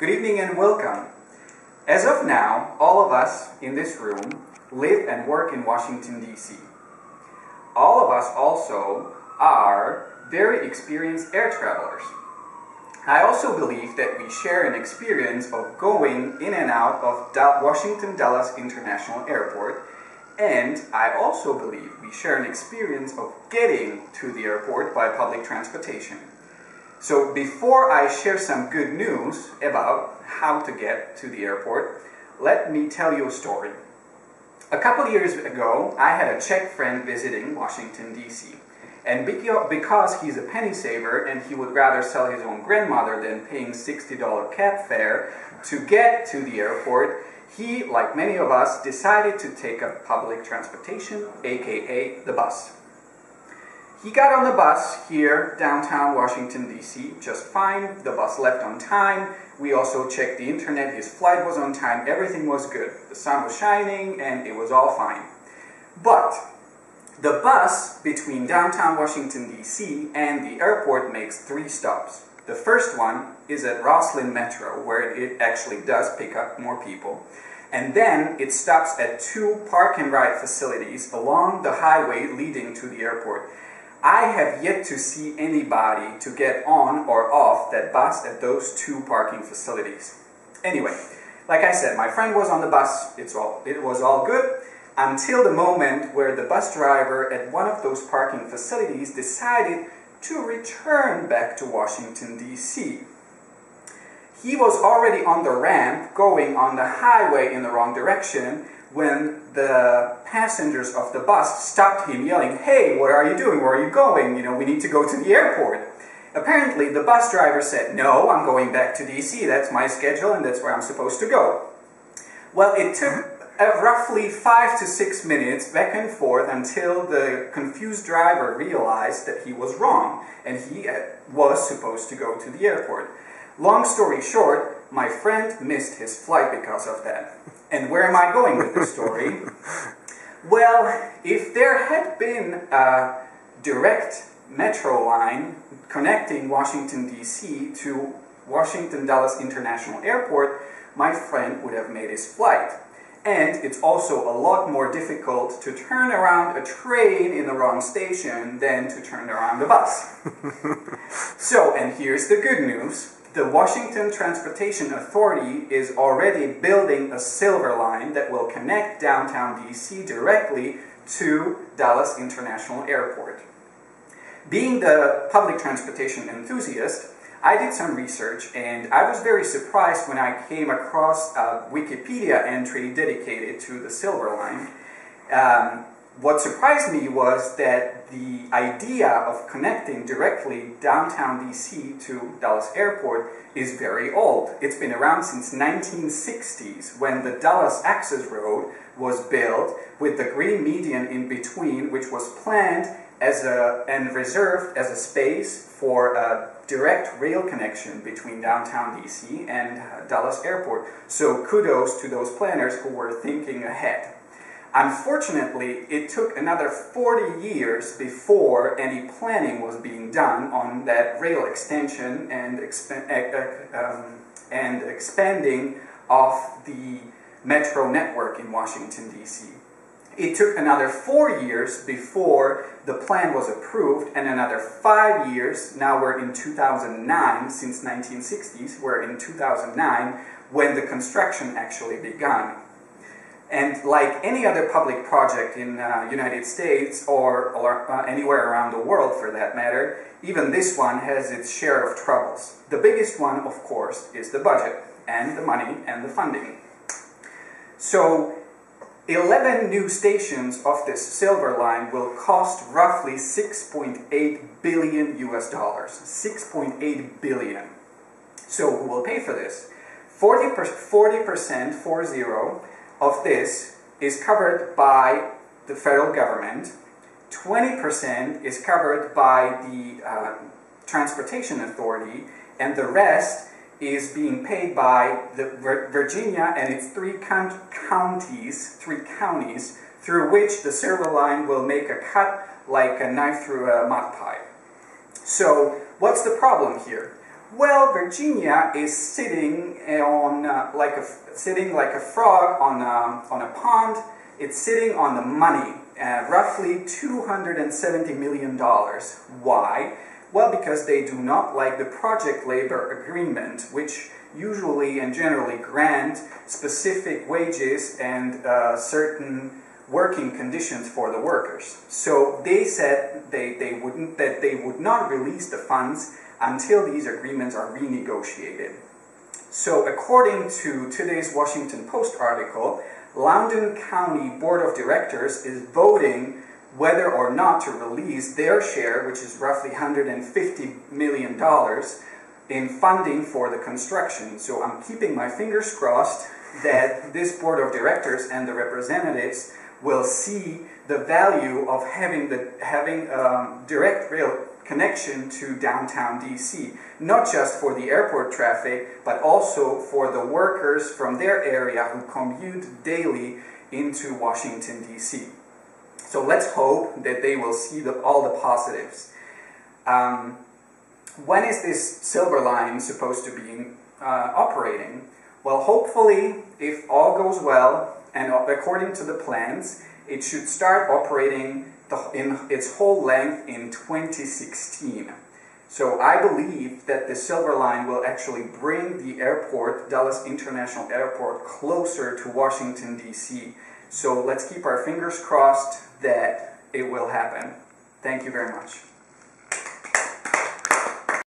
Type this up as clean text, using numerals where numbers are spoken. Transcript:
Good evening and welcome. As of now, all of us in this room live and work in Washington, D.C. All of us also are very experienced air travelers. I also believe that we share an experience of going in and out of Washington Dulles International Airport, and I also believe we share an experience of getting to the airport by public transportation. So before I share some good news about how to get to the airport, let me tell you a story. A couple years ago, I had a Czech friend visiting Washington, D.C. And because he's a penny saver and he would rather sell his own grandmother than paying $60 cab fare to get to the airport, he, like many of us, decided to take a public transportation, aka the bus. He got on the bus here, downtown Washington, D.C., just fine. The bus left on time. We also checked the internet. His flight was on time. Everything was good. The sun was shining and it was all fine. But the bus between downtown Washington, D.C. and the airport makes 3 stops. The first one is at Rosslyn Metro, where it actually does pick up more people. And then it stops at 2 park and ride facilities along the highway leading to the airport. I have yet to see anybody to get on or off that bus at those 2 parking facilities. Anyway, like I said, my friend was on the bus. It was all good until the moment where the bus driver at one of those parking facilities decided to return back to Washington, D.C. He was already on the ramp going on the highway in the wrong direction when the passengers of the bus stopped him yelling, "Hey, what are you doing? Where are you going? We need to go to the airport." Apparently, the bus driver said, "No, I'm going back to D.C. That's my schedule and that's where I'm supposed to go." Well, it took roughly 5 to 6 minutes back and forth until the confused driver realized that he was wrong and he was supposed to go to the airport. Long story short, my friend missed his flight because of that. And where am I going with this story? Well, if there had been a direct metro line connecting Washington, D.C. to Washington Dulles International Airport, my friend would have made his flight. And it's also a lot more difficult to turn around a train in the wrong station than to turn around the bus. So, and here's the good news. The Washington Transportation Authority is already building a Silver Line that will connect downtown D.C. directly to Dulles International Airport. Being the public transportation enthusiast, I did some research and I was very surprised when I came across a Wikipedia entry dedicated to the Silver Line. What surprised me was that the idea of connecting directly downtown D.C. to Dulles Airport is very old. It's been around since 1960s when the Dulles Access Road was built with the green median in between, which was planned and reserved as a space for a direct rail connection between downtown D.C. and Dulles Airport. So kudos to those planners who were thinking ahead. Unfortunately, it took another 40 years before any planning was being done on that rail extension and expanding of the metro network in Washington, D.C. It took another 4 years before the plan was approved, and another 5 years, now we're in 2009, since 1960s, we're in 2009, when the construction actually began. And like any other public project in the United States or anywhere around the world for that matter, even this one has its share of troubles. The biggest one, of course, is the budget and the money and the funding. So 11 new stations of this Silver Line will cost roughly $6.8 billion US. 6.8 billion. So who will pay for this? 40%, 40, of this is covered by the federal government, 20% is covered by the Transportation Authority, and the rest is being paid by the Virginia and its 3 counties, through which the Silver Line will make a cut like a knife through a mud pipe. So, what's the problem here? Well, Virginia is sitting on sitting like a frog on a pond. It's sitting on the money, roughly $270 million. Why? Well, because they do not like the project labor agreement, which usually and generally grant specific wages and certain working conditions for the workers. So they said they would not release the funds until these agreements are renegotiated. So according to today's Washington Post article, Loudoun County Board of Directors is voting whether or not to release their share, which is roughly $150 million, in funding for the construction. So I'm keeping my fingers crossed that this Board of Directors and the representatives will see the value of having direct rail connection to downtown DC, not just for the airport traffic, but also for the workers from their area who commute daily into Washington, DC. So let's hope that they will see all the positives. When is this Silver Line supposed to be operating? Well, hopefully, if all goes well, and according to the plans, it should start operating in its whole length in 2016. So I believe that the Silver Line will actually bring the airport, Dulles International Airport, closer to Washington, D.C. So let's keep our fingers crossed that it will happen. Thank you very much.